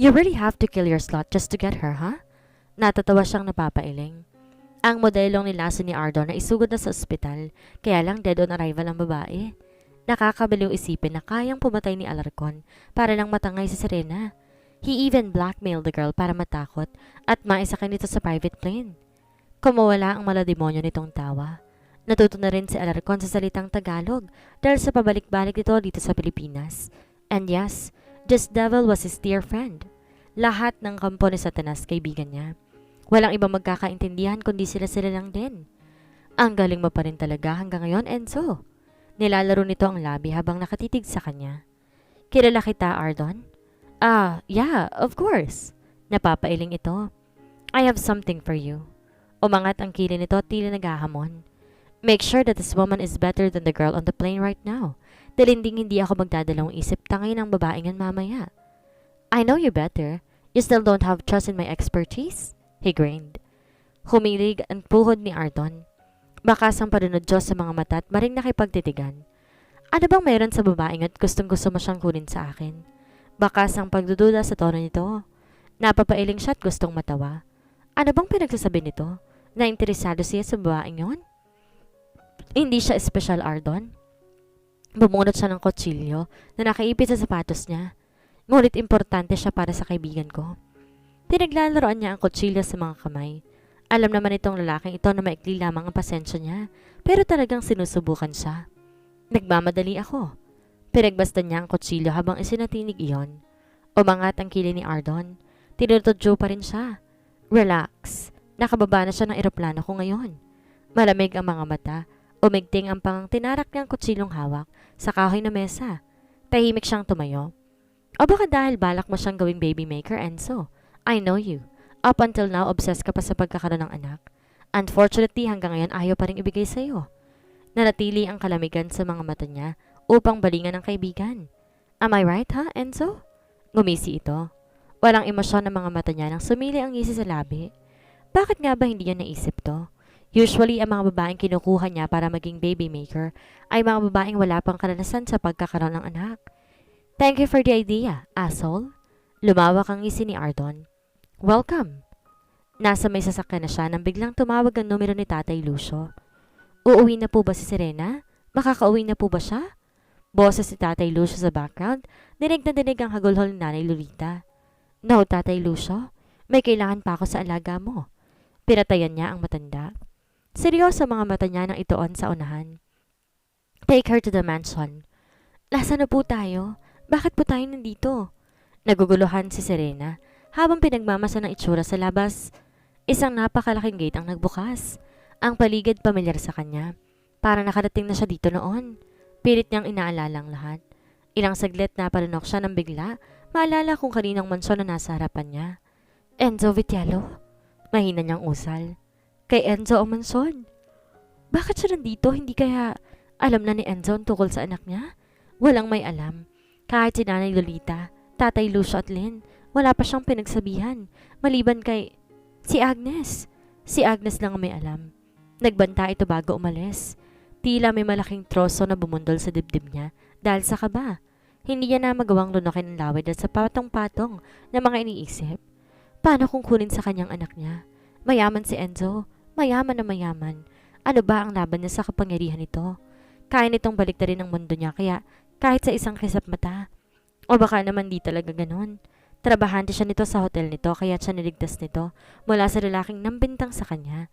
You really have to kill your slot just to get her, huh? Natatawa siyang napapailing. Ang modelong nilaso ni Ardon na isugod na sa ospital, kaya lang dead on arrival ang babae. Nakakabaliw isipin na kayang pumatay ni Alarcon para lang matangay si Serena. He even blackmailed the girl para matakot at maisakay nito sa private plane. Kumawala ang malademonyo nitong tawa. Natuto na rin si Alarcon sa salitang Tagalog dahil sa pabalik-balik nito dito sa Pilipinas. And yes, this devil was his dear friend. Lahat ng kampo ni Satanas kaibigan niya. Walang ibang magkakaintindihan kundi sila lang din. Ang galing mo pa rin talaga hanggang ngayon, Enzo. Nilalaro nito ang labi habang nakatitig sa kanya. Kilala kita, Ardon? Yeah, of course. Napapailing ito. I have something for you. Umangat ang kilay nito at tila naghahamon. Make sure that this woman is better than the girl on the plane right now. Dahil hindi ako magdadalawang isip tangay ng babaeng yan mamaya. I know you better. You still don't have trust in my expertise? He grinned. Humilig ang puhod ni Ardon. Bakas ang panunod Diyos sa mga mata at maring nakipagtitigan. Ano bang meron sa babaeng at gustong-gusto mo siyang kunin sa akin? Bakas ang pagdududa sa tono nito. Napapailing siya at gustong matawa. Ano bang pinagsasabi nito? Na interesado siya sa babaeng yon? Hindi siya espesyal, Ardon. Bumunot siya ng kutsilyo na nakaipit sa sapatos niya. Ngunit importante siya para sa kaibigan ko. Pinaglalaroan niya ang kutsilyo sa mga kamay. Alam naman itong lalaking ito na maikli lamang ang pasensya niya, pero talagang sinusubukan siya. Nagmamadali ako. Pinagbastan niya ang kutsilyo habang isinatinig iyon. Umangat ang kilay ni Ardon. Tinutudyo pa rin siya. Relax. Nakababa na siya ng eroplano ko ngayon. Malamig ang mga mata. Umigting ang pangang tinarak niyang kutsilyong hawak sa kahoy na mesa. Tahimik siyang tumayo. O baka dahil balak mo siyang gawing baby maker, Enzo? I know you. Up until now, obsessed ka pa sa pagkakaroon ng anak. Unfortunately, hanggang ngayon ayaw pa rin ibigay sa'yo. Nanatili ang kalamigan sa mga mata niya upang balingan ng kaibigan. Am I right, ha, Enzo? Ngumisi ito. Walang emosyon ng mga mata niya nang sumili ang ngisi sa labi. Bakit nga ba hindi niya naisip to? Usually, ang mga babaeng kinukuha niya para maging baby maker ay mga babaeng wala pang karanasan sa pagkakaroon ng anak. Thank you for the idea, asshole. Lumawak ang ngisi ni Ardon. Welcome. Nasa may sasakyan na siya nang biglang tumawag ang numero ni Tatay Lucio. Uuwi na po ba si Serena? Makakauwi na po ba siya? Boses si Tatay Lucio sa background, dinig na dinig ang hagulhol ni Nanay Lolita. No, Tatay Lucio. May kailangan pa ako sa alaga mo. Pinatayan niya ang matanda. Seryoso mga mata niya nang itoon sa unahan. Take her to the mansion. Nasaan na po tayo? Bakit po tayo nandito? Naguguluhan si Serena. Habang pinagmamasa ng itsura sa labas, isang napakalaking gate ang nagbukas. Ang paligid pamilyar sa kanya. Para nakarating na siya dito noon. Pilit niyang inaalala ang lahat. Ilang saglit na palunok siya nang bigla, maalala kung kaninang mansyon na nasa harapan niya. Enzo Vitiello? Mahina niyang usal. Kay Enzo ang mansyon. Bakit siya nandito? Hindi kaya alam na ni Enzo ang tukol sa anak niya? Walang may alam. Kahit si Nanay Lolita, Tatay Lucio at Lynn, wala pa siyang pinagsabihan, maliban kay si Agnes. Si Agnes lang ang may alam. Nagbanta ito bago umalis. Tila may malaking troso na bumundol sa dibdib niya dahil sa kaba. Hindi niya na magawang lunokin ang laway dahil sa patong-patong na mga iniisip. Paano kung kunin sa kanyang anak niya? Mayaman si Enzo. Mayaman na mayaman. Ano ba ang laban niya sa kapangyarihan nito? Kaya nitong baliktarin ang mundo niya kaya kahit sa isang kisap mata. O baka naman di talaga ganon. Trabahante siya nito sa hotel nito kaya siya niligtas nito mula sa lalaking nambintang sa kanya.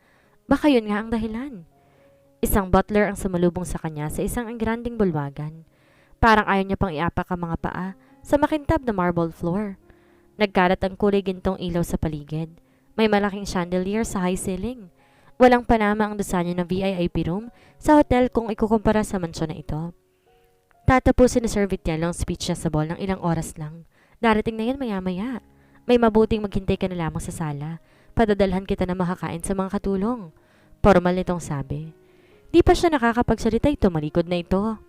Baka yun nga ang dahilan. Isang butler ang sumalubong sa kanya sa isang engranding bulwagan. Parang ayaw niya pang iapak ang mga paa sa makintab na marble floor. Nagkalat ang kulay gintong ilaw sa paligid. May malaking chandelier sa high ceiling. Walang panama ang disenyo ng VIP room sa hotel kung ikukumpara sa mansyon na ito. Tatapusin ni Sir Vitiello ang speech niya sa ball ng ilang oras lang. Darating na yan maya-maya. May mabuting maghintay ka na lamang sa sala. Padadalhan kita na makakain sa mga katulong. Formal nitong sabi. Di pa siya nakakapagsalita ito, malikod na ito.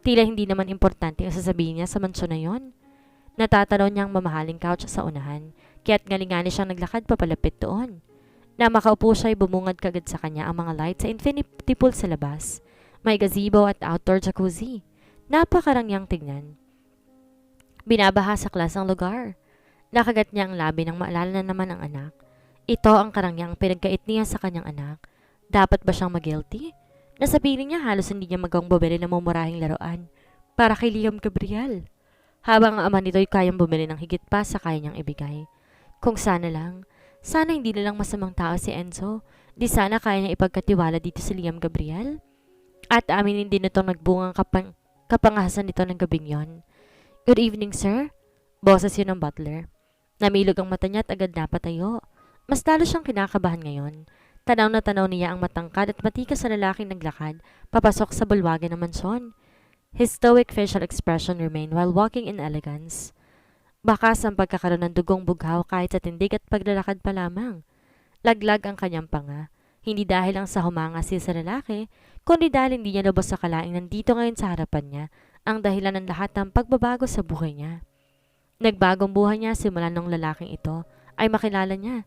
Tila hindi naman importante ang sasabihin niya sa mansyon na yon. Natatanaw niya ang mamahaling couch sa unahan, kaya't galing-gali siyang naglakad papalapit doon. Na makaupo siya ay bumungad kagad sa kanya ang mga lights sa infinity pool sa labas. May gazebo at outdoor jacuzzi. Napakarangyang tignan. Binabaha sa klas ang lugar. Nakagat niya ang labi nang maalala na naman ang anak. Ito ang karangyang pinagkait niya sa kanyang anak. Dapat ba siyang mag-guilty? Nasa piling niya halos hindi niya magawang bumili ng mumurahing laruan para kay Liam Gabriel. Habang ang ama nito'y kayang bumili ng higit pa sa kaya niyang ibigay. Kung sana lang, sana hindi na lang masamang tao si Enzo. Di sana kaya niya ipagkatiwala dito si Liam Gabriel. At aminin din itong nagbungang kapangahasan nito ng gabing yon. Good evening, sir. Boses yun ng butler. Namilog ang mata niya at agad napatayo. Mas lalo siyang kinakabahan ngayon. Tanaw na tanaw niya ang matangkad at matikas na lalaking naglakad papasok sa bulwagan ng mansyon. His stoic facial expression remained while walking in elegance. Bakas ang pagkakaroon ng dugong bughaw kahit sa tindig at paglalakad pa lamang. Laglag ang kanyang panga. Hindi dahil lang sa humanga siya sa lalaki, kundi dahil hindi niya lubos sa kalaing nandito ngayon sa harapan niya ang dahilan ng lahat ng pagbabago sa buhay niya. Nagbagong buhay niya simula nung lalaking ito ay makilala niya.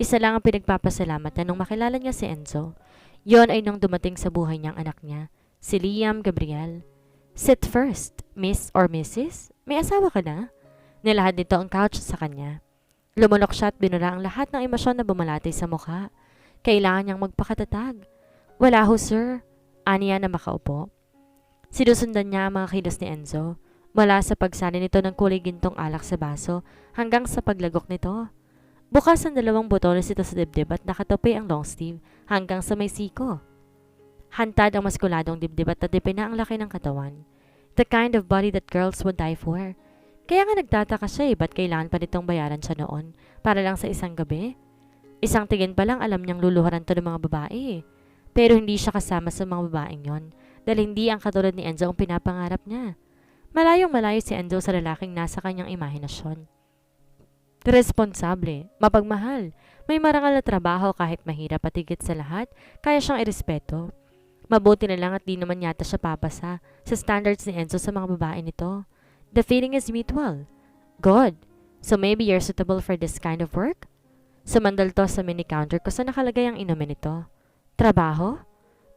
Isa lang ang pinagpapasalamat niya nung makilala niya si Enzo. Yon ay nung dumating sa buhay niyang anak niya, si Liam Gabriel. Sit first, Miss or Mrs. May asawa ka na? Nilahad nito ang couch sa kanya. Lumunok siya at binura ang lahat ng emosyon na bumalati sa mukha. Kailangan niyang magpakatatag. Wala ho, sir. Aniya na makaupo. Sinusundan niya ang mga kilos ni Enzo. Mula sa pagsali nito ng kulay gintong alak sa baso hanggang sa paglagok nito. Bukas ang dalawang botones nito sa dibdib at nakatupi ang long sleeve hanggang sa may siko. Hantad ang maskuladong dibdib at tadipin na ang laki ng katawan. The kind of body that girls would die for. Kaya nga nagtataka siya ba't kailangan pa nitong bayaran siya noon para lang sa isang gabi. Isang tingin pa lang alam niyang luluharan to ng mga babae. Pero hindi siya kasama sa mga babaeng yon dahil hindi ang katulad ni Enzo ang pinapangarap niya. Malayong malayo si Enzo sa lalaking nasa kanyang imahinasyon. Responsable, mapagmahal, may marangal na trabaho kahit mahirap at higit sa lahat, kaya siyang irespeto. Mabuti na lang at di naman yata siya papasa sa standards ni Enzo sa mga babae nito. The feeling is mutual. Good. So maybe you're suitable for this kind of work? Sumandal to sa mini counter ko sa nakalagay ang inumin nito. Trabaho?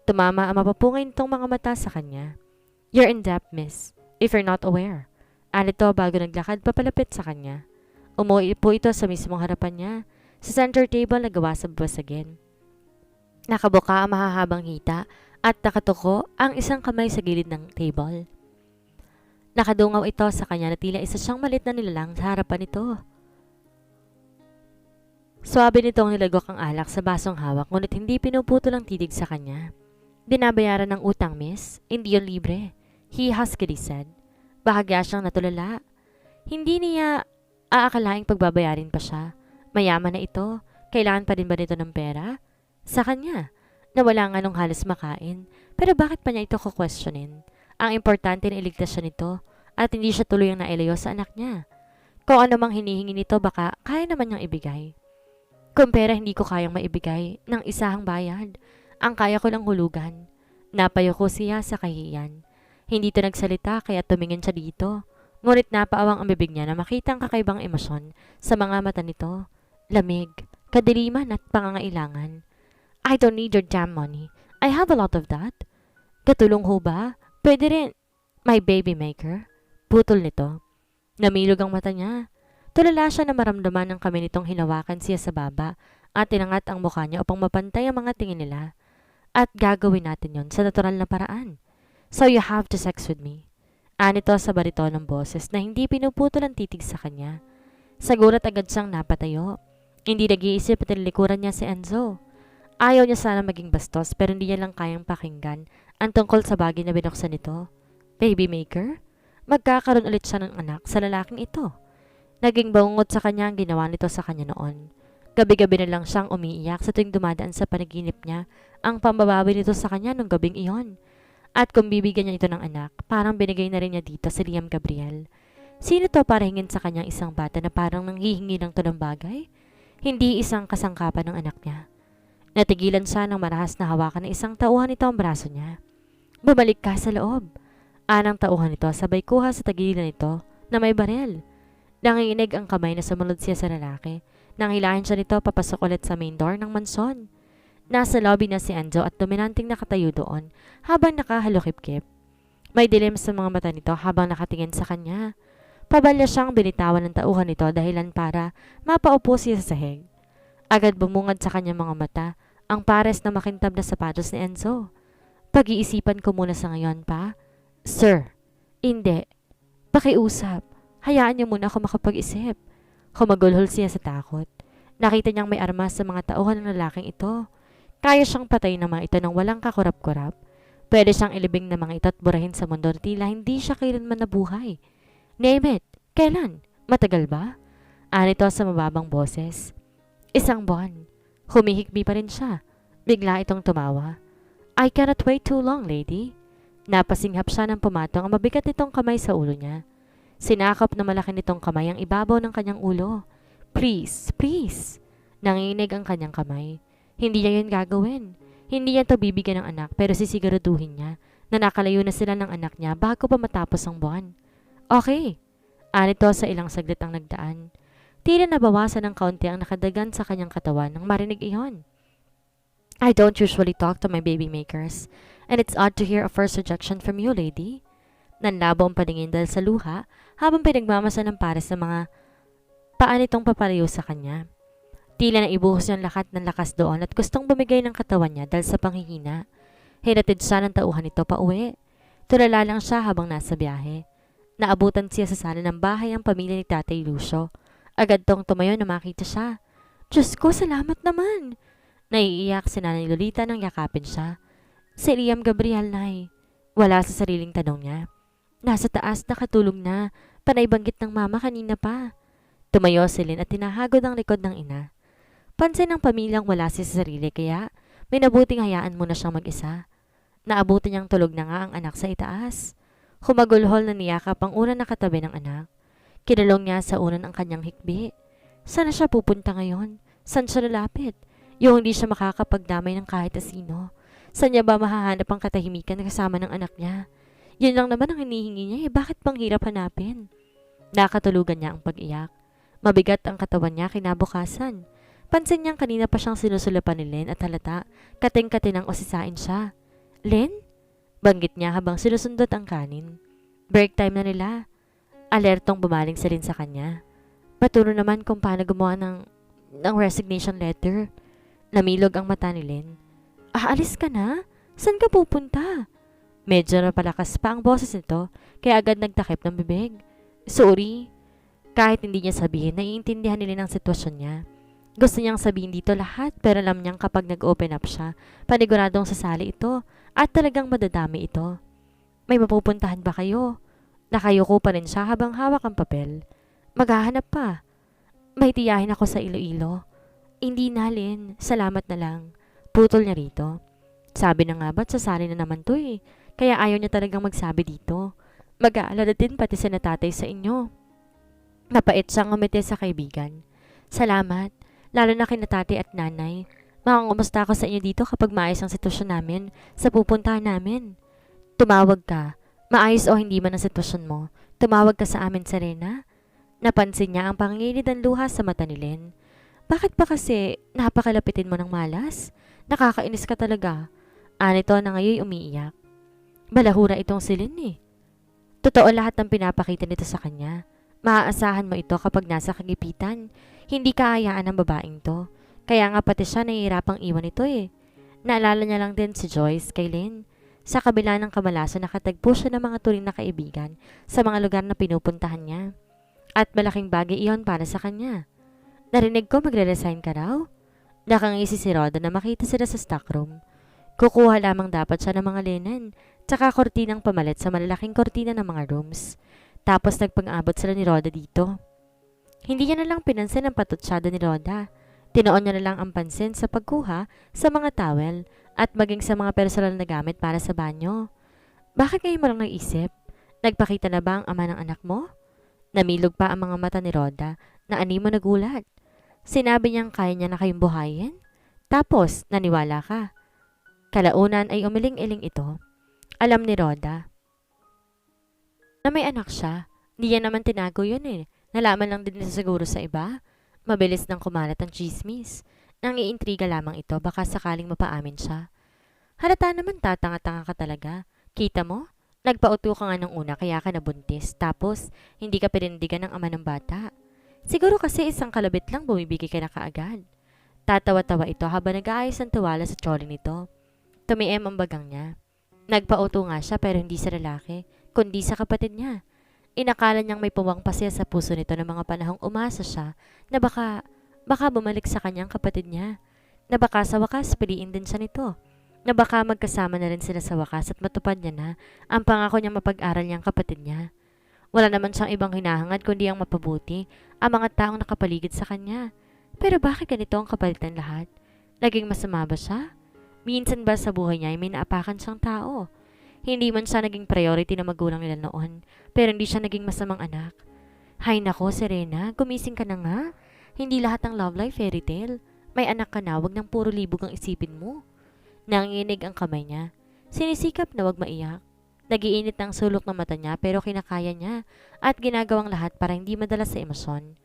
Tumama ang mapapungay nitong mga mata sa kanya. You're in debt, miss, if you're not aware. Anito bago naglakad papalapit sa kanya. Umuipo ito sa mismong harapan niya, sa center table na gawa sa babasagin. Nakabuka ang mahahabang hita at nakatuko ang isang kamay sa gilid ng table. Nakadungaw ito sa kanya na tila isa siyang malit na nilalang sa harapan nito. Swabe nitong nilagok ang alak sa basong hawak ngunit hindi pinuputol ang titig sa kanya. Binabayaran ng utang, miss. Hindi yun libre. He huskily said. Bahagya siyang natulala. Hindi niya aakalaing pagbabayarin pa siya. Mayaman na ito. Kailangan pa din ba nito ng pera? Sa kanya. Nawala nga nung halos makain. Pero bakit pa niya ito kukwestiyonin? Ang importante na iligtas siya nito at hindi siya tuloy ang nailayo sa anak niya. Kung ano mang hinihingi nito baka kaya naman niyang ibigay. Kung pera hindi ko kayang maibigay ng isahang bayad, ang kaya ko lang hulugan. Napayo ko siya sa kahiyan. Hindi ito nagsalita kaya tumingin siya dito. Ngunit napaawang ang bibig niya na makita ang kakaibang emosyon sa mga mata nito. Lamig, kadiliman at pangangailangan. I don't need your damn money. I have a lot of that. Katulong ho ba? Pwede rin. My baby maker. Putol nito. Namilog ang mata niya. Tulala siya na maramdaman ng kami nitong hinawakan siya sa baba at tinangat ang mukha niya upang mapantay ang mga tingin nila. At gagawin natin yon sa natural na paraan. So you have to sex with me. Anito sa barito ng boses na hindi pinuputol ang titig sa kanya. Sagulat agad siyang napatayo. Hindi nag-iisip at nilikuran niya si Enzo. Ayaw niya sana maging bastos pero hindi niya lang kayang pakinggan ang tungkol sa bagay na binuksan nito. Baby maker? Magkakaroon ulit siya ng anak sa lalaking ito. Naging bangungot sa kanya ang ginawa nito sa kanya noon. Gabi-gabi na lang siyang umiiyak sa tuwing dumadaan sa panaginip niya ang pambabawi nito sa kanya nung gabing iyon. At kung bibigyan niya ito ng anak, parang binigay na rin niya dito si Liam Gabriel. Sino to para hingin sa kanyang isang bata na parang nanghihingi ng to ng bagay? Hindi isang kasangkapan ng anak niya. Natigilan siya ng marahas na hawakan ng isang tauhan nito ang braso niya. Bumalik ka sa loob. Anang tauhan nito sabay kuha sa tagilan nito na may barel. Nanginginig ang kamay na sumunod siya sa lalaki. Nang hilahin siya nito papasok ulit sa main door ng manson. Nasa lobby na si Enzo at dominanting nakatayo doon habang nakahalukip-kip. May dilim sa mga mata nito habang nakatingin sa kanya. Pabalya siyang binitawan ng tauhan nito dahilan para mapaupo siya sa sahig. Agad bumungad sa kanyang mga mata ang pares na makintab na sapatos ni Enzo. Pag-iisipan ko muna sa ngayon pa. Sir, hindi. Pakiusap. Hayaan niyo muna ako makapag-isip. Humagulhol siya sa takot. Nakita niyang may armas sa mga tauhan ng lalaking ito. Kaya siyang patayin ng mga ito nang walang kakurap-kurap. Pwede siyang ilibing ng mga ito at burahin sa mundo tila hindi siya kailanman nabuhay. Name it. Kailan? Matagal ba? Anito sa mababang boses. 1 buwan. Humihikbi pa rin siya. Bigla itong tumawa. I cannot wait too long, lady. Napasinghap siya ng pumatong ang mabigat nitong kamay sa ulo niya. Sinakop na malaki nitong kamay ang ibabaw ng kanyang ulo. Please, please. Nanginig ang kanyang kamay. Hindi niya yun gagawin. Hindi niya ito bibigyan ng anak pero sisiguraduhin niya na nakalayo na sila ng anak niya bago pa matapos ang buwan. Okay. Anito sa ilang saglit ang nagdaan. Tila nabawasan ng kaunti ang nakadagan sa kanyang katawan nang marinig iyon. I don't usually talk to my baby makers, and it's odd to hear a first rejection from you, lady. Nanlabo ang paningin dahil sa luha habang pinagmamasa ng pares ng mga paa nitong papalayo sa kanya. Tila na ibuhos niyang lakat ng lakas doon at gustong bumigay ng katawan niya dahil sa panghihina. Hinatid siya ng tauhan nito pa uwi. Tulala lang siya habang nasa biyahe. Naabutan siya sa sala ng bahay ang pamilya ni Tatay Lucio. Agad tong tumayo na makita siya. Diyos ko, salamat naman! Naiiyak si Nanay Lolita nang yakapin siya. Si Liam Gabriel, Nay. Wala sa sariling tanong niya. Nasa taas, nakatulog na. Panay banggit ng mama kanina pa. Tumayo si Lynn at tinahagod ang likod ng ina. Pansin ng pamilyang wala siya sa sarili kaya may nabuting hayaan muna siyang mag-isa. Naabutan niyang tulog na nga ang anak sa itaas. Humagulhol na niyakap ang unang nakatabi ng anak. Kinalong niya sa unan ang kanyang hikbi. Saan siya pupunta ngayon? Saan siya lalapit? Yung hindi siya makakapagdamay ng kahit sino. Saan niya ba mahahanap ang katahimikan kasama ng anak niya? Yun lang naman ang hinihingi niya bakit bang hirap hanapin? Nakatulugan niya ang pag-iyak. Mabigat ang katawan niya kinabukasan. Pansin niyang kanina pa siyang sinusulapan ni Len at halata kating-katinang usisain siya. Len? Banggit niya habang sinusundot ang kanin. Break time na nila. Alertong bumaling si Len sa kanya. Paturo naman kung paano gumawa ng resignation letter. Namilog ang mata ni Len. Aalis ka na? Saan ka pupunta? Medyo napalakas pa ang boses nito kaya agad nagtakip ng bibig. Sorry. Kahit hindi niya sabihin, naiintindihan ni Len ang sitwasyon niya. Gusto niyang sabihin dito lahat pero alam niyang kapag nag-open up siya, paniguradong sasali ito at talagang madadami ito. May mapupuntahan ba kayo? Nakayuko pa rin siya habang hawak ang papel. Maghahanap pa. May tiyahin ako sa Iloilo. Hindi na, Len. Salamat na lang. Putol niya rito. Sabi na nga ba't sasali na naman to eh. Kaya ayaw niya talagang magsabi dito. Mag-aalala din pati sa natatay sa inyo. Napait siyang umiti sa kaibigan. Salamat. Lalo na kina tatay at nanay. Makakumusta ako sa inyo dito kapag maayos ang sitwasyon namin sa pupuntahan namin. Tumawag ka. Maayos o hindi man ang sitwasyon mo, tumawag ka sa amin, Serena. Napansin niya ang pangingilid ng luha sa mata ni Len. Bakit pa kasi napakalapitin mo ng malas? Nakakainis ka talaga. Anito na ngayon umiiyak. Balahura itong si Len eh. Totoo lahat ng pinapakita nito sa kanya. Maaasahan mo ito kapag nasa kagipitan. Hindi kaayaan ng babaeng to. Kaya nga pati siya nahihirapang iwan ito eh. Naalala niya lang din si Joyce kay Len. Sa kabila ng kamalasan, nakatagpo siya ng mga turing na kaibigan sa mga lugar na pinupuntahan niya. At malaking bagay iyon para sa kanya. Narinig ko magre-resign ka raw? Nakangisi si Rhoda na makita sila sa stockroom. Kukuha lamang dapat siya ng mga linen, tsaka kortinang pamalit sa malalaking kortina ng mga rooms. Tapos nagpang-abot sila ni Rhoda dito. Hindi niya na lang pinansin ang patutsyada ni Rhoda. Tinoon niya na lang ang pansin sa pagkuha sa mga towel at maging sa mga personal na gamit para sa banyo. Bakit ngayon mo lang naisip? Nagpakita na ba ang ama ng anak mo? Namilog pa ang mga mata ni Rhoda na animo nagulat. Sinabi niyang kaya niya na kayong buhayin? Tapos, naniwala ka. Kalaunan ay umiling-iling ito. Alam ni Rhoda na may anak siya. Hindi niya naman tinago yun eh. Nalaman lang din niya siguro sa iba. Mabilis nang kumalat ang chismis. Nangiintriga lamang ito, baka sakaling mapaamin siya. Halata naman tatanga-tanga ka talaga. Kita mo? Nagpauto ka nga ng una kaya ka nabuntis, tapos hindi ka pinindigan ng ama ng bata. Siguro kasi isang kalabit lang bumibigay ka na kaagad. Tatawa-tawa ito habang nag-aayos ng tiwala sa tsoli nito. Tumiim ang bagang niya. Nagpauto nga siya pero hindi sa lalaki, kundi sa kapatid niya. Inakala niyang may puwang pa siya sa puso nito ng mga panahong umasa siya na baka bumalik sa kanyang kapatid niya. Na baka sa wakas piliin din siya nito. Na baka magkasama na rin sila sa wakas at matupad niya na ang pangako niyang mapag-aral niyang kapatid niya. Wala naman siyang ibang hinahangad kundi ang mapabuti ang mga taong nakapaligid sa kanya. Pero bakit ganito ang kapalit ng lahat? Naging masama ba siya? Minsan ba sa buhay niya ay may naapakan siyang tao? Hindi man siya naging priority na magulang nila noon, pero hindi siya naging masamang anak. Hay nako, Serena, gumising ka na nga. Hindi lahat ng love life fairy tale. May anak ka na, wag nang puro libog ang isipin mo. Nanginginig ang kamay niya. Sinisikap na wag maiyak. Nagiinit ang sulok ng mata niya pero kinakaya niya at ginagawang lahat para hindi madala sa emosyon.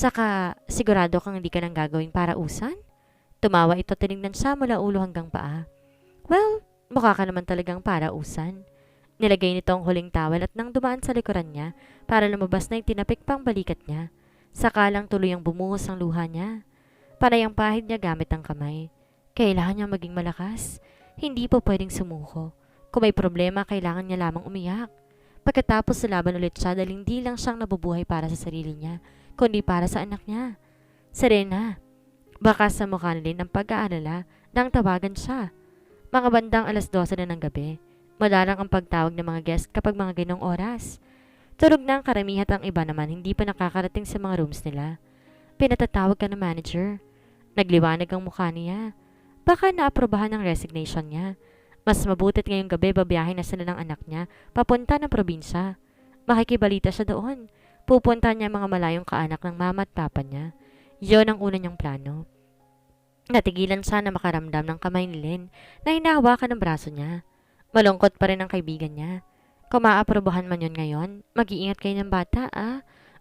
Tsaka, sigurado kang hindi ka nang gagawing para usan? Tumawa ito tinignan siya mula ulo hanggang paa. Well, mukha ka naman talagang para usan. Nilagay nito ang huling towel at nang dumaan sa likuran niya para lumabas na yung tinapik pang balikat niya. Sakalang tuloy ang bumuhos ang luha niya. Panay ang pahid niya gamit ang kamay. Kailangan niya maging malakas. Hindi po pwedeng sumuko. Kung may problema, kailangan niya lamang umiyak. Pagkatapos laban ulit siya dahil hindi lang siyang nabubuhay para sa sarili niya, kundi para sa anak niya. Serena, baka sa mukha nilin ng pag-aalala nang tawagan siya. Mga bandang 12:00 na ng gabi. Madalang ang pagtawag ng mga guest kapag mga ganong oras. Tulog na ang karamihan at ang iba naman hindi pa nakakarating sa mga rooms nila. Pinatatawag ka ng manager. Nagliwanag ang mukha niya. Baka naaprobahan ang resignation niya. Mas mabutit ngayong gabi babiyahin na sila ng anak niya papunta ng probinsya. Makikibalita siya doon. Pupunta niya mga malayong kaanak ng mama at papa niya. Yon ang una niyang plano. Natigilan siya na makaramdam ng kamay ni Lynn na hinahawakan ng braso niya. Malungkot pa rin ang kaibigan niya. Kung maaaprobahan man yun ngayon, mag-iingat kayo ng bata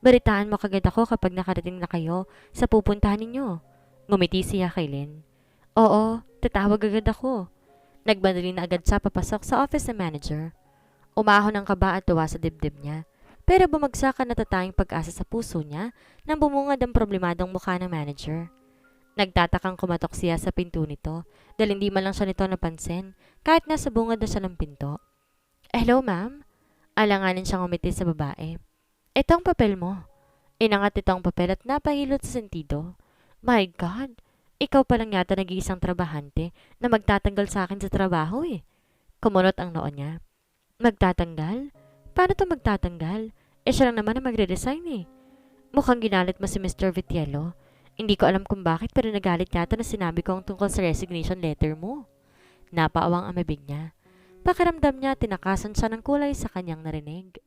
Baritaan mo kagad ako kapag nakarating na kayo sa pupuntahan ninyo. Ngumiti siya kay Lynn. Oo, tatawag agad ako. Nagmadali na agad siya papasok sa office ng manager. Umahon ang kaba at tuwa sa dibdib niya. Pero bumagsak ang natatanging pag-asa sa puso niya nang bumungad ang problemadong mukha ng manager. Nagtatakang kumatok siya sa pinto nito dahil hindi man lang siya nito napansin kahit nasa bungad na siya ng pinto. Hello, ma'am? Alanganin siyang umiti sa babae. Ito ang papel mo. Inangat ito ang papel at napahilot sa sentido. My God! Ikaw pa lang yata nag-iisang trabahante na magtatanggal sa akin sa trabaho eh. Kumunot ang noo niya. Magtatanggal? Paano to magtatanggal? Siya lang naman na magre-resign eh. Mukhang ginalit mo si Mr. Vitiello. Hindi ko alam kung bakit pero nagalit yata na sinabi ko ang tungkol sa resignation letter mo. Napaawang ang mabig niya. Pakiramdam niya tinakasan siya ng kulay sa kanyang narinig.